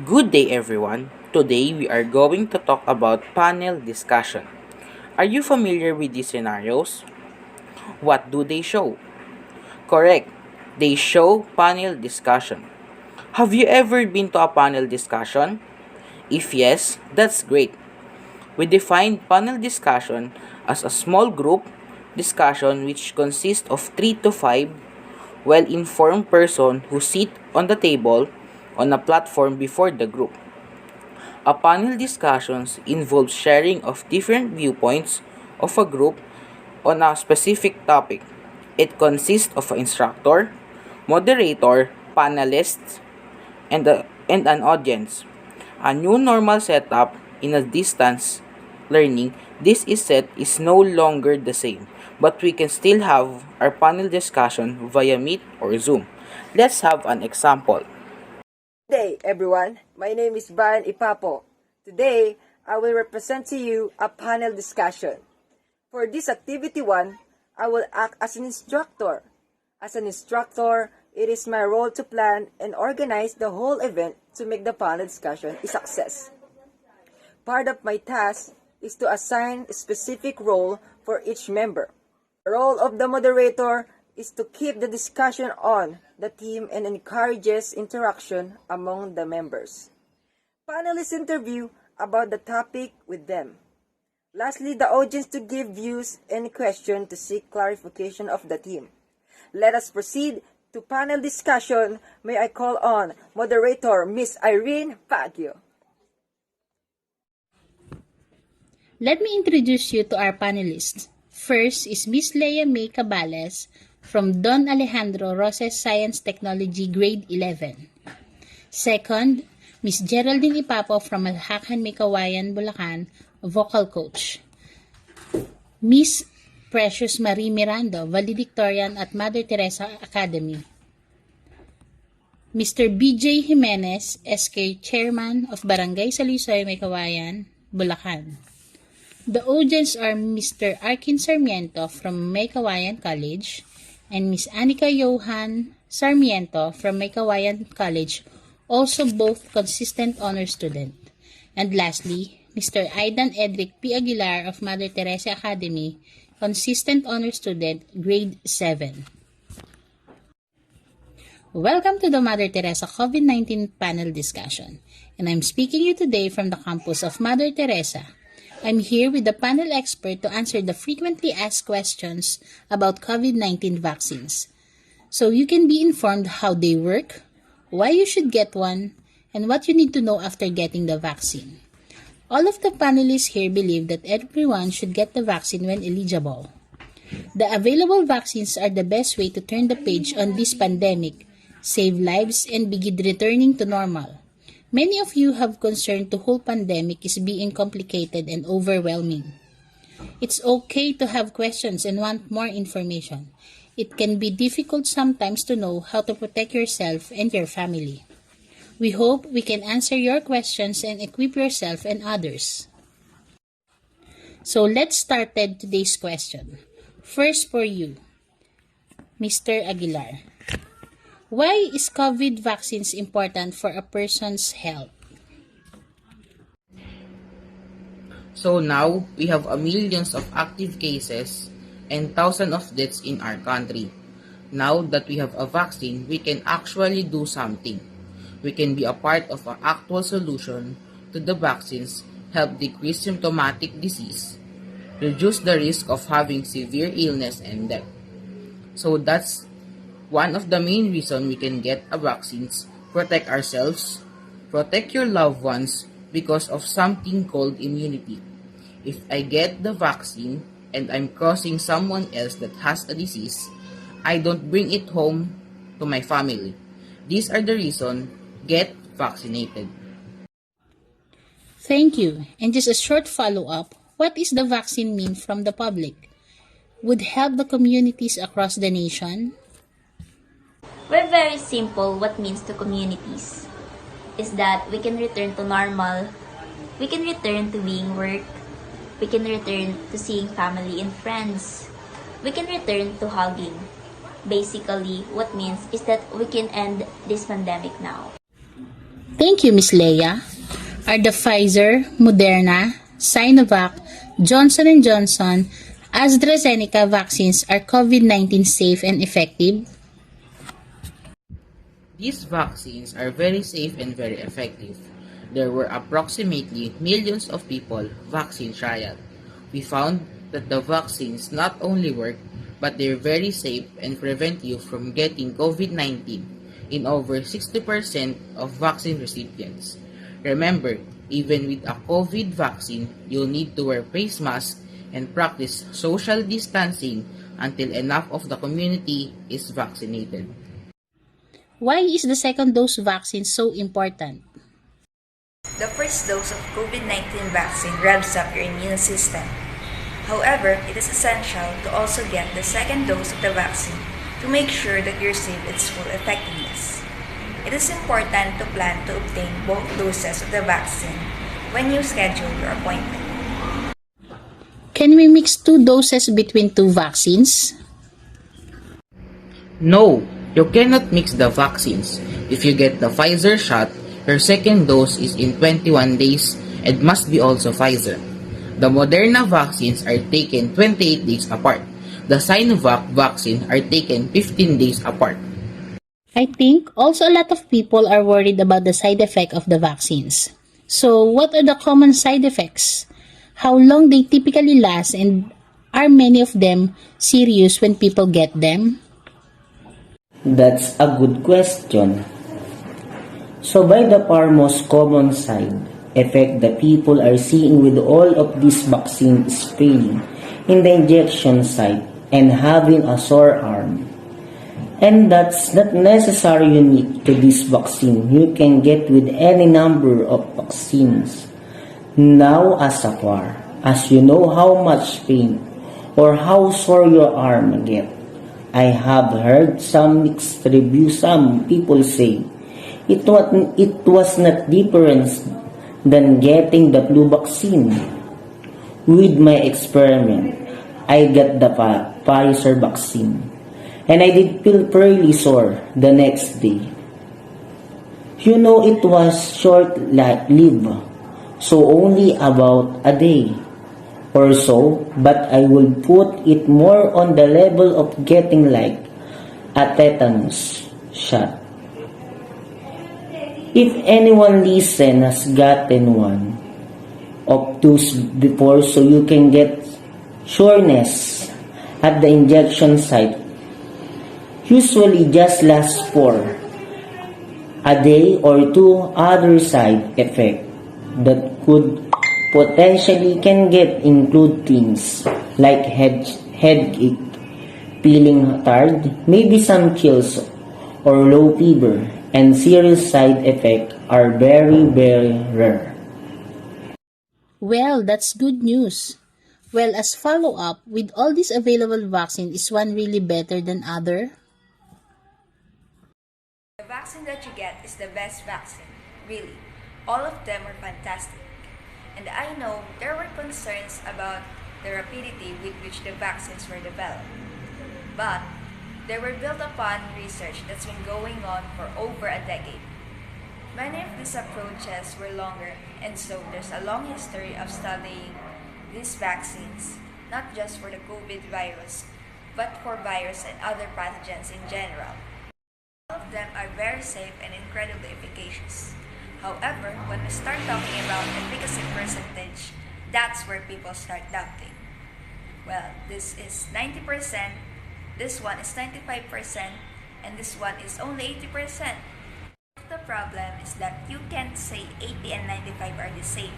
Good day, everyone. Today we are going to talk about panel discussion. Are you familiar with these scenarios? What do they show? Correct, they show panel discussion. Have you ever been to a panel discussion? If yes, that's great. We define panel discussion as a small group discussion which consists of 3 to 5 well-informed person who sit on the table on a platform before the group. A panel discussions involves sharing of different viewpoints of a group on a specific topic. It consists of an instructor, moderator, panelists, and an audience. A new normal setup in a distance learning, this is set is no longer the same, but we can still have our panel discussion via Meet or Zoom. Let's have an example. Good day, everyone. My name is Brian Ipapo. Today, I will represent to you a panel discussion. For this activity 1, I will act as an instructor. As an instructor, it is my role to plan and organize the whole event to make the panel discussion a success. Part of my task is to assign a specific role for each member. The role of the moderator is to keep the discussion on the team and encourages interaction among the members. Panelists interview about the topic with them. Lastly, the audience to give views and questions to seek clarification of the team. Let us proceed to panel discussion. May I call on moderator Miss Irene Baguio. Let me introduce you to our panelists. First is Miss Leia May Cabales from Don Alejandro Roses Science Technology Grade 11. Second, Miss Geraldine Ipapo from Alhakan May Kawayan, Bulacan, vocal coach. Miss Precious Marie Mirando, valedictorian at Mother Teresa Academy. Mr. BJ Jimenez, SK Chairman of Barangay Salisoy, May Kawayan, Bulacan. The audience are Mr. Arkin Sarmiento from May Kawayan College and Miss Anika Johan Sarmiento from May Kawayan College, also both consistent honor student. And lastly, Mr. Aidan Edrick Aguilar of Mother Teresa Academy, consistent honor student, grade 7. Welcome to the Mother Teresa COVID-19 panel discussion, and I'm speaking you today from the campus of Mother Teresa. I'm here with the panel expert to answer the frequently asked questions about COVID-19 vaccines, so you can be informed how they work, why you should get one, and what you need to know after getting the vaccine. All of the panelists here believe that everyone should get the vaccine when eligible. The available vaccines are the best way to turn the page on this pandemic, save lives, and begin returning to normal. Many of you have concerned the whole pandemic is being complicated and overwhelming. It's okay to have questions and want more information. It can be difficult sometimes to know how to protect yourself and your family. We hope we can answer your questions and equip yourself and others. So let's start today's question. First for you, Mr. Aguilar. Why is COVID vaccines important for a person's health? So now, we have millions of active cases and thousands of deaths in our country. Now that we have a vaccine, we can actually do something. We can be a part of an actual solution to the vaccines, help decrease symptomatic disease, reduce the risk of having severe illness and death. So that's one of the main reasons we can get a vaccines, protect ourselves, protect your loved ones because of something called immunity. If I get the vaccine and I'm crossing someone else that has a disease, I don't bring it home to my family. These are the reasons, get vaccinated. Thank you. And just a short follow-up, what is the vaccine mean from the public? Would help the communities across the nation? We're very simple what means to communities is that we can return to normal, we can return to being work, we can return to seeing family and friends, we can return to hugging. Basically, what means is that we can end this pandemic now. Thank you, Miss Leia. Are the Pfizer, Moderna, Sinovac, Johnson & Johnson, AstraZeneca vaccines are COVID-19 safe and effective? These vaccines are very safe and very effective. There were approximately millions of people vaccine trial. We found that the vaccines not only work, but they're very safe and prevent you from getting COVID-19 in over 60% of vaccine recipients. Remember, even with a COVID vaccine, you'll need to wear face masks and practice social distancing until enough of the community is vaccinated. Why is the second dose vaccine so important? The first dose of COVID-19 vaccine revs up your immune system. However, it is essential to also get the second dose of the vaccine to make sure that you receive its full effectiveness. It is important to plan to obtain both doses of the vaccine when you schedule your appointment. Can we mix two doses between two vaccines? No, you cannot mix the vaccines. If you get the Pfizer shot, your second dose is in 21 days and must be also Pfizer. The Moderna vaccines are taken 28 days apart. The Sinovac vaccine are taken 15 days apart. I think also a lot of people are worried about the side effect of the vaccines. So, what are the common side effects? How long they typically last, and are many of them serious when people get them? That's a good question. So by the far most common side effect that people are seeing with all of this vaccine is pain in the injection site and having a sore arm. And that's not necessarily unique to this vaccine. You can get with any number of vaccines. Now as far as you know how much pain or how sore your arm get, I have heard some mixed reviews. Some people say it was not different than getting the flu vaccine. With my experiment, I got the Pfizer vaccine, and I did feel fairly sore the next day. You know, it was short-lived, so only about a day or so, but I will put it more on the level of getting like a tetanus shot. If anyone listen has gotten one of those before, so you can get soreness at the injection site, usually just lasts for a day or two. Other side effect that could potentially can get include things like headache, feeling tired, maybe some chills or low fever, and serious side effects are very, very rare. Well, that's good news. Well, as follow-up, with all these available vaccine, is one really better than other? The vaccine that you get is the best vaccine, really. All of them are fantastic. And I know there were concerns about the rapidity with which the vaccines were developed. But they were built upon research that's been going on for over a decade. Many of these approaches were longer, and so there's a long history of studying these vaccines, not just for the COVID virus, but for virus and other pathogens in general. All of them are very safe and incredibly efficacious. However, when we start talking about efficacy percentage, that's where people start doubting. Well, this is 90%, this one is 95%, and this one is only 80%. The problem is that you can't say 80 and 95 are the same,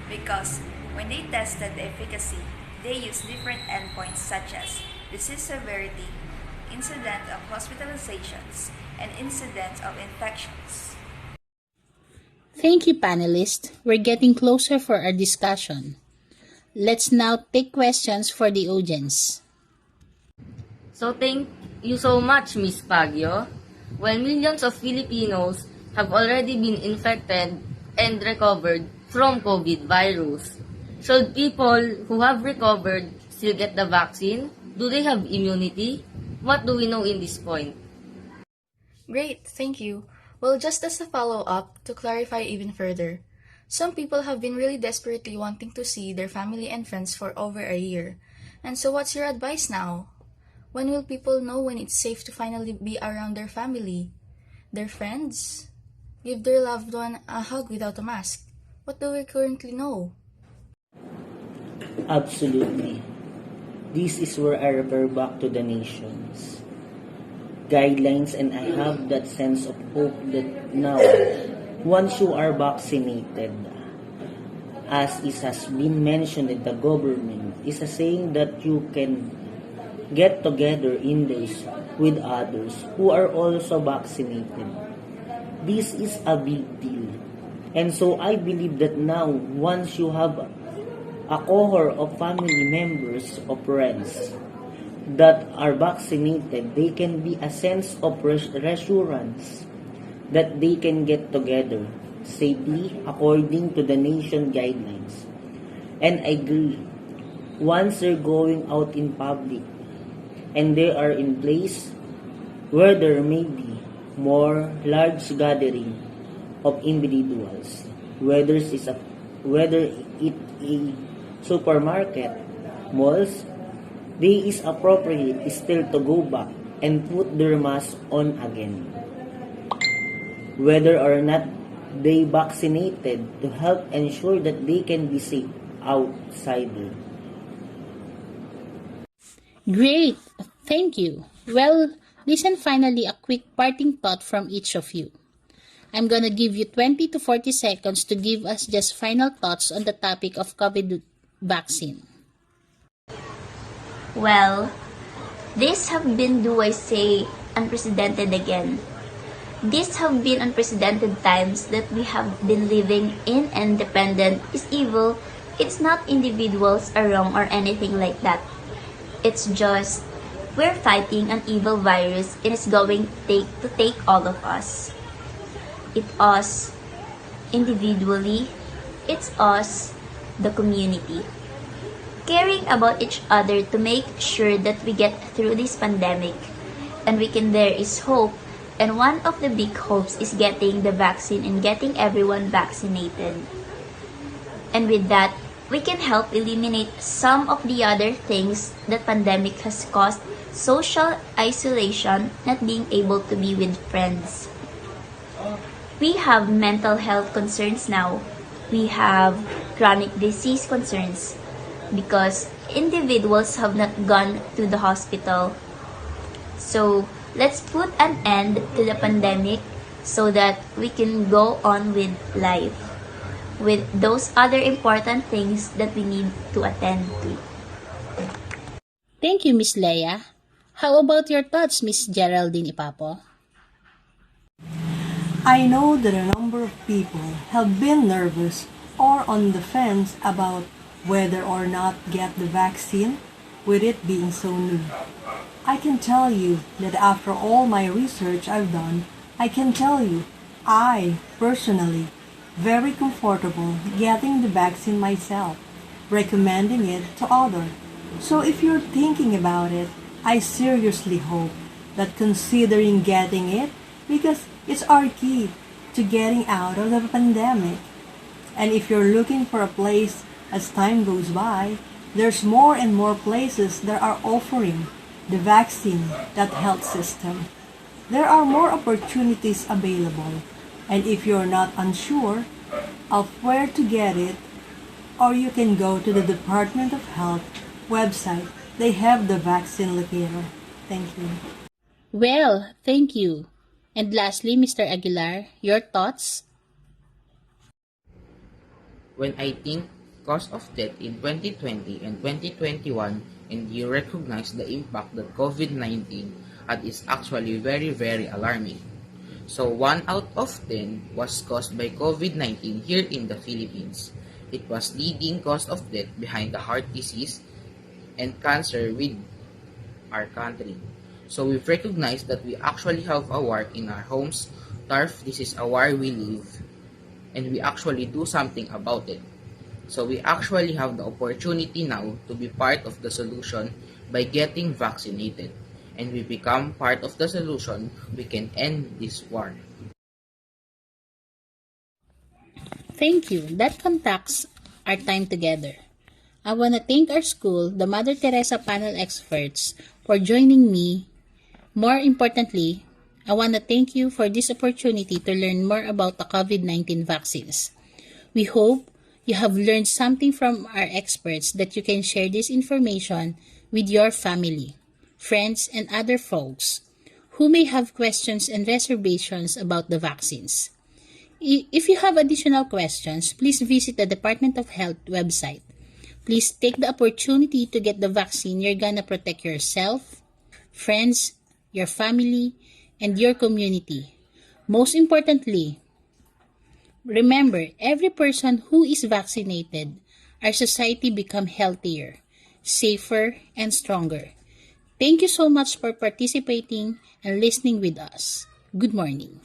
because when they tested the efficacy, they used different endpoints such as disease severity, incidence of hospitalizations, and incidence of infections. Thank you, panelists. We're getting closer for our discussion. Let's now take questions for the audience. So thank you so much, Miss Pagyo. Well, millions of Filipinos have already been infected and recovered from COVID virus. Should people who have recovered still get the vaccine? Do they have immunity? What do we know in this point? Great, thank you. Well, just as a follow-up, to clarify even further, some people have been really desperately wanting to see their family and friends for over a year. And so what's your advice now? When will people know when it's safe to finally be around their family, their friends? Give their loved one a hug without a mask. What do we currently know? Absolutely. This is where I refer back to the nation's guidelines, and I have that sense of hope that now, once you are vaccinated, as it has been mentioned in the government, is a saying that you can get together indoors with others who are also vaccinated. This is a big deal. And so I believe that now, once you have a cohort of family members or friends that are vaccinated, they can be a sense of reassurance that they can get together safely according to the nation guidelines. And I agree, once they're going out in public and they are in place where there may be more large gathering of individuals, whether it is a supermarket, malls, they is appropriate still to go back and put their mask on again. Whether or not they vaccinated, to help ensure that they can be safe outside. Great! Thank you. Well, listen, finally, a quick parting thought from each of you. I'm gonna give you 20 to 40 seconds to give us just final thoughts on the topic of COVID vaccine. Well, these have been, do I say, unprecedented again. These have been unprecedented times that we have been living in, and independent is evil. It's not individuals are wrong or anything like that. It's just we're fighting an evil virus, and it's going to take all of us. It's us individually, it's us, the community. Caring about each other to make sure that we get through this pandemic, and there is hope, and one of the big hopes is getting the vaccine and getting everyone vaccinated. And with that, we can help eliminate some of the other things that pandemic has caused: social isolation, not being able to be with friends. We have mental health concerns now. We have chronic disease concerns because individuals have not gone to the hospital. So let's put an end to the pandemic so that we can go on with life, with those other important things that we need to attend to. Thank you, Miss Leia. How about your thoughts, Miss Geraldine Ipapo? I know that a number of people have been nervous or on the fence about whether or not get the vaccine, with it being so new. I can tell you that after all my research I've done, I can tell you, I personally very comfortable getting the vaccine myself, recommending it to others. So if you're thinking about it, I seriously hope that considering getting it, because it's our key to getting out of the pandemic. And if you're looking for a place as time goes by, there's more and more places that are offering the vaccine, that health system. There are more opportunities available. And if you're not unsure of where to get it, or you can go to the Department of Health website. They have the vaccine locator. Thank you. Well, thank you. And lastly, Mr. Aguilar, your thoughts? When I think cause of death in 2020 and 2021, and you recognize the impact that COVID-19 had, is actually very, very alarming. So 1 out of 10 was caused by COVID-19 here in the Philippines. It was leading cause of death behind the heart disease and cancer with our country. So we've recognized that we actually have a war in our homes. Turf, this is a war we live, and we actually do something about it. So we actually have the opportunity now to be part of the solution by getting vaccinated. And we become part of the solution, we can end this war. Thank you. That contacts our time together. I want to thank our school, the Mother Teresa panel experts, for joining me. More importantly, I want to thank you for this opportunity to learn more about the COVID-19 vaccines. We hope you have learned something from our experts that you can share this information with your family, friends, and other folks who may have questions and reservations about the vaccines. If you have additional questions, please visit the Department of Health website. Please take the opportunity to get the vaccine. You're gonna protect yourself, friends, your family, and your community. Most importantly, remember, every person who is vaccinated, our society become healthier, safer, and stronger. Thank you so much for participating and listening with us. Good morning.